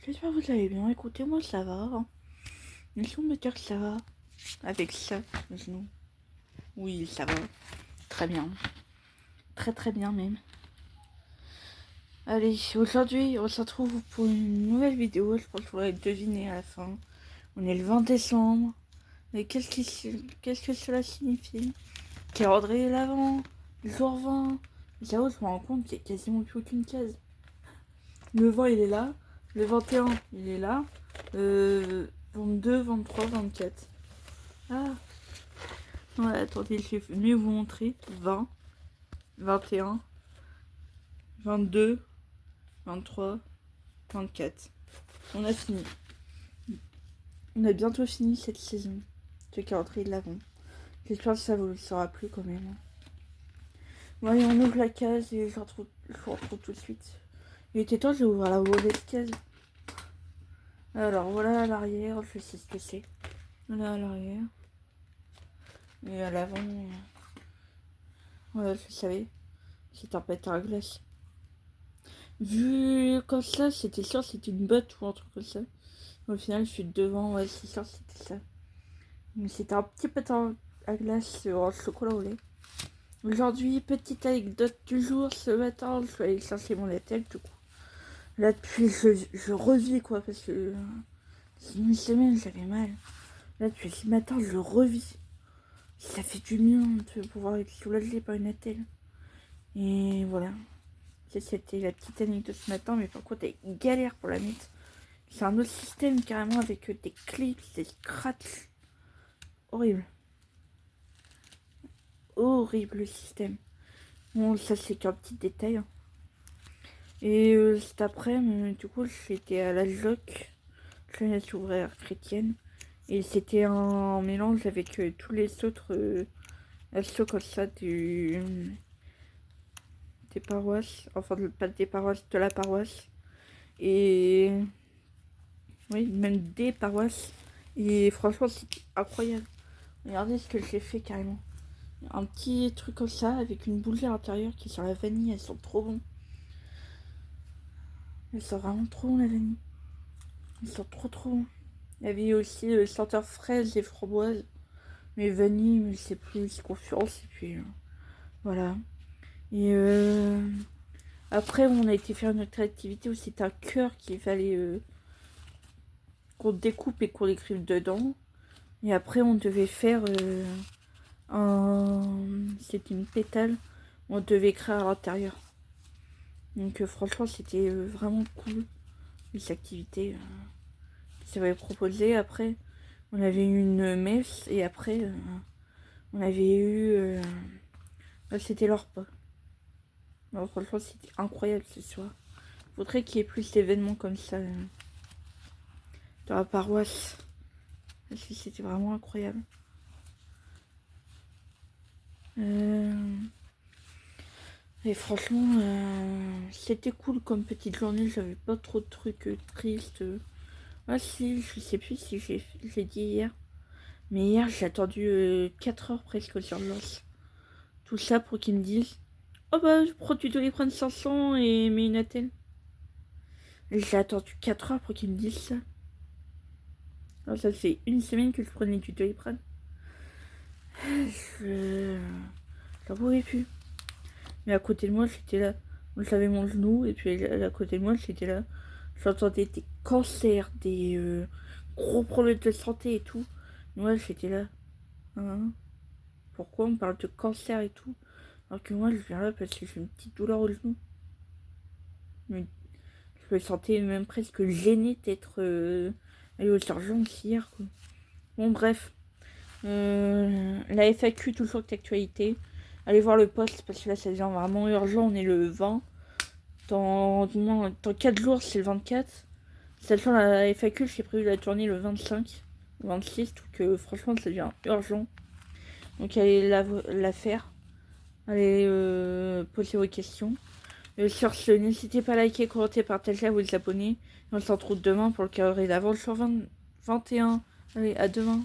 J'espère que vous allez bien. Écoutez, moi ça va. Laissons me dire que ça va. Avec ça, genou. Oui, ça va. Très bien. Très très bien même. Allez, aujourd'hui, on se retrouve pour une nouvelle vidéo. Je pense que vous l'avez deviné à la fin. On est le 20 décembre. Mais qu'est-ce que cela signifie? Calendrier de l'Avent, jour 20. J'avoue, je me rends compte qu'il n'y a quasiment plus aucune case. Le 20, il est là. Le 21, il est là. 22, 23, 24. Ah, ouais, attendez, je vais mieux vous montrer. 20, 21, 22, 23, 24. On a fini. On a bientôt fini cette saison de calendrier de l'Avent. J'espère que ça vous le sera plus quand même. Ouais, on ouvre la case et je vous retrouve tout de suite. Il était temps, je vais ouvrir la mauvaise case. Alors voilà à l'arrière, je sais ce que c'est. Voilà à l'arrière. Et à l'avant, voilà, je savais. C'est un pétard à glace. Vu comme ça, c'était sûr c'était une botte ou un truc comme ça. Au final, je suis devant, ouais, c'est sûr c'était ça. Mais c'était un petit pétard à glace en chocolat au lait. Aujourd'hui, petite anecdote du jour, ce matin, je suis allée chercher mon attel, du coup. Là, depuis, je revis, quoi, parce que c'est une semaine, j'avais mal. Là, depuis ce matin, je revis. Ça fait du bien de pouvoir être soulagé par une attelle. Et voilà. Ça, c'était la petite anecdote de ce matin, mais par contre, elle galère pour la mettre. C'est un autre système carrément avec des clips, des scratchs. Horrible. Horrible le système. Bon, ça, c'est qu'un petit détail. Et cet après-midi, du coup, j'étais à la JOC, jeunesse ouvrière chrétienne. Et c'était un mélange avec tous les autres assos comme ça des paroisses. Enfin, pas des paroisses, de la paroisse. Et oui, même des paroisses. Et franchement, c'était incroyable. Regardez ce que j'ai fait carrément. Un petit truc comme ça avec une bougie à l'intérieur qui sent la vanille. Elles sont trop bonnes. Elles sont vraiment trop bonnes la vanille. Elles sont trop bonnes. Il y avait aussi le senteur fraise et framboise. Mais vanille, mais c'est plus confiance. Et puis voilà. Et après, on a été faire une autre activité où c'était un cœur qu'il fallait qu'on découpe et qu'on écrive dedans. Et après, on devait faire c'était une pétale. On devait écrire à l'intérieur. Donc franchement, c'était vraiment cool. Les activités qui s'avaient proposées. Après, on avait eu une messe. Et après, on avait eu... c'était leur repas. Alors, franchement, c'était incroyable ce soir. Faudrait qu'il y ait plus d'événements comme ça dans la paroisse. Parce que c'était vraiment incroyable. Et franchement, c'était cool comme petite journée. J'avais pas trop de trucs tristes. Ah si, je sais plus si j'ai dit hier. Mais hier, j'ai attendu 4 heures presque sur l'os. Tout ça pour qu'ils me disent: oh bah, pourquoi tu dois les prendre 500 et mets une attelle. J'ai attendu 4 heures pour qu'ils me disent ça. Alors ça fait une semaine que je prenais du Doliprane. J'en pouvais plus. Mais à côté de moi, j'étais là. J'avais mon genou, et puis à côté de moi, j'étais là. J'entendais des cancers, des gros problèmes de santé et tout. Moi, j'étais là. Hein, pourquoi on parle de cancer et tout? Alors que moi, je viens là parce que j'ai une petite douleur au genou. Mais je me sentais même presque gênée d'être allée aux urgences hier, quoi. Bon, bref. La FAQ, toujours d'actualité. Allez voir le post parce que là, ça devient vraiment urgent. On est le 20. Dans 4 jours, c'est le 24. Sachant la FAQ, j'ai prévu la tournée le 25, 26. Donc, franchement, ça devient urgent. Donc, allez la faire. Allez poser vos questions. Sur ce, n'hésitez pas à liker, commenter, partager, à vous abonner. On se retrouve demain pour le calendrier d'avant, le jour 21. Allez, à demain.